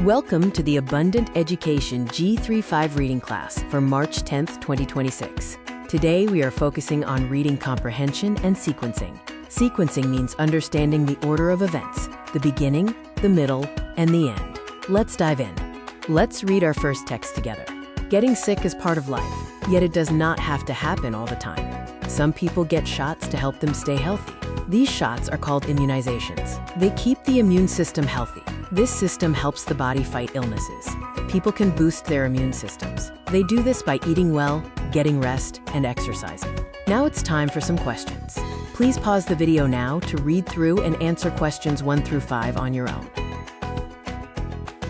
Welcome to the Abundant Education G35 reading class for March 10th, 2026. Today we are focusing on reading comprehension and sequencing. Sequencing means understanding the order of events, the beginning, the middle, and the end. Let's dive in. Let's read our first text together. Getting sick is part of life, yet it does not have to happen all the time. Some people get shots to help them stay healthy. These shots are called immunizations. They keep the immune system healthy. This system helps the body fight illnesses. People can boost their immune systems. They do this by eating well, getting rest, and exercising. Now it's time for some questions. Please pause the video now to read through and answer questions 1 through 5 on your own.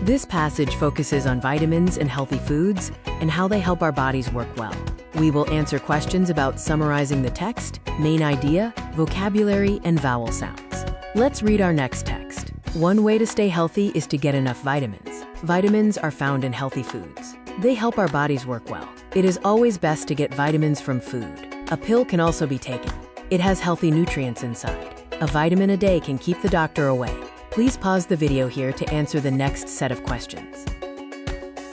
This passage focuses on vitamins and healthy foods and how they help our bodies work well. We will answer questions about summarizing the text, main idea, vocabulary, and vowel sounds. Let's read our next text. One way to stay healthy is to get enough vitamins. Vitamins are found in healthy foods. They help our bodies work well. It is always best to get vitamins from food. A pill can also be taken. It has healthy nutrients inside. A vitamin a day can keep the doctor away. Please pause the video here to answer the next set of questions.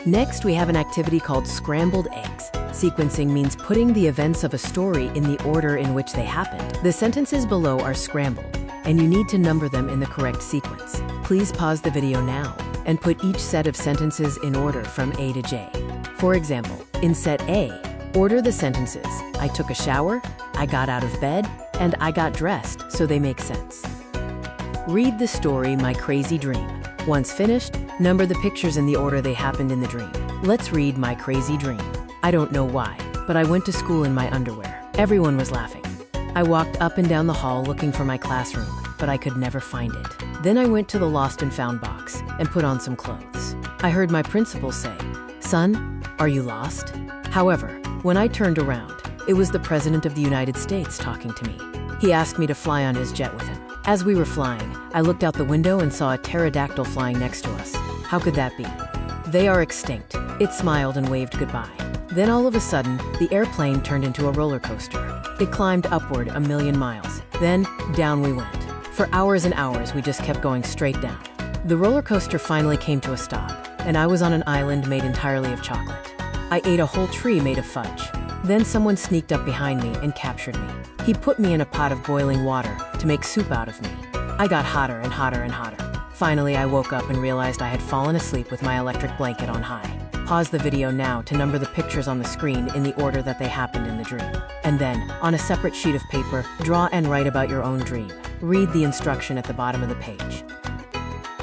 Next, we have an activity called Scrambled Eggs. Sequencing means putting the events of a story in the order in which they happened. The sentences below are scrambled, and you need to number them in the correct sequence. Please pause the video now and put each set of sentences in order from A to J. For example, in set A, order the sentences, I took a shower, I got out of bed, and I got dressed, so they make sense. Read the story My Crazy Dream. Once finished, number the pictures in the order they happened in the dream. Let's read My Crazy Dream. I don't know why, but I went to school in my underwear. Everyone was laughing. I walked up and down the hall looking for my classroom, but I could never find it. Then I went to the lost and found box and put on some clothes. I heard my principal say, "Son, are you lost?" However, when I turned around, it was the President of the United States talking to me. He asked me to fly on his jet with him. As we were flying, I looked out the window and saw a pterodactyl flying next to us. How could that be? They are extinct. It smiled and waved goodbye. Then all of a sudden, the airplane turned into a roller coaster. It climbed upward 1,000,000 miles. Then, down we went. For hours and hours, we just kept going straight down. The roller coaster finally came to a stop, and I was on an island made entirely of chocolate. I ate a whole tree made of fudge. Then someone sneaked up behind me and captured me. He put me in a pot of boiling water to make soup out of me. I got hotter and hotter and hotter. Finally, I woke up and realized I had fallen asleep with my electric blanket on high. Pause the video now to number the pictures on the screen in the order that they happened in the dream. And then, on a separate sheet of paper, draw and write about your own dream. Read the instruction at the bottom of the page.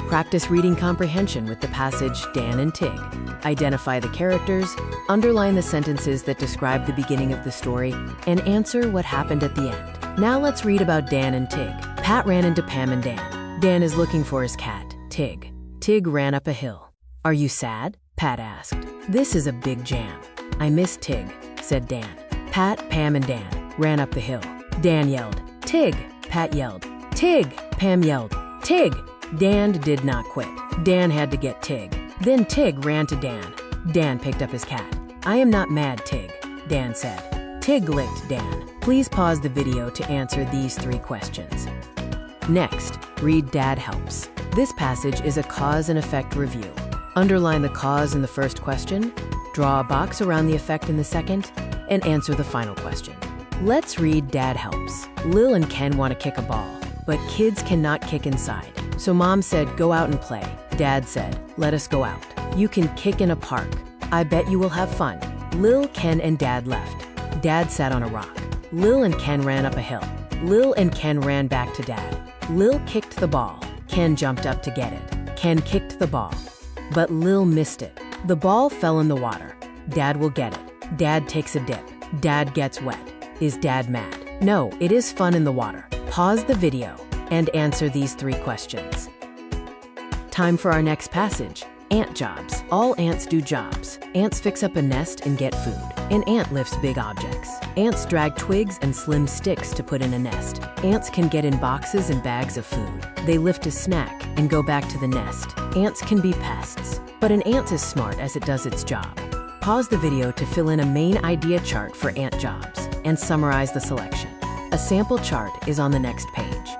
Practice reading comprehension with the passage Dan and Tig. Identify the characters, underline the sentences that describe the beginning of the story, and answer what happened at the end. Now let's read about Dan and Tig. Pat ran into Pam and Dan. Dan is looking for his cat, Tig. Tig ran up a hill. "Are you sad?" Pat asked. "This is a big jam." "I miss Tig," said Dan. Pat, Pam, and Dan ran up the hill. Dan yelled, "Tig!" Pat yelled, "Tig!" Pam yelled, "Tig!" Dan did not quit. Dan had to get Tig. Then Tig ran to Dan. Dan picked up his cat. "I am not mad, Tig," Dan said. Tig licked Dan. Please pause the video to answer these 3 questions. Next, read Dad Helps. This passage is a cause and effect review. Underline the cause in the first question, draw a box around the effect in the second, and answer the final question. Let's read Dad Helps. Lil and Ken want to kick a ball, but kids cannot kick inside. So Mom said, "Go out and play." Dad said, "Let us go out. You can kick in a park. I bet you will have fun." Lil, Ken, and Dad left. Dad sat on a rock. Lil and Ken ran up a hill. Lil and Ken ran back to Dad. Lil kicked the ball. Ken jumped up to get it. Ken kicked the ball. But Lil missed it. The ball fell in the water. Dad will get it. Dad takes a dip. Dad gets wet. Is Dad mad? No, it is fun in the water. Pause the video and answer these 3 questions. Time for our next passage. Ant jobs. All ants do jobs. Ants fix up a nest and get food. An ant lifts big objects. Ants drag twigs and slim sticks to put in a nest. Ants can get in boxes and bags of food. They lift a snack and go back to the nest. Ants can be pests, but an ant is smart as it does its job. Pause the video to fill in a main idea chart for ant jobs and summarize the selection. A sample chart is on the next page.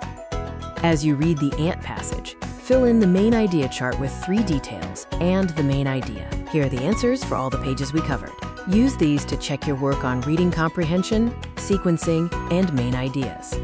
As you read the ant passage, Fill in the main idea chart with 3 details and the main idea. Here are the answers for all the pages we covered. Use these to check your work on reading comprehension, sequencing, and main ideas.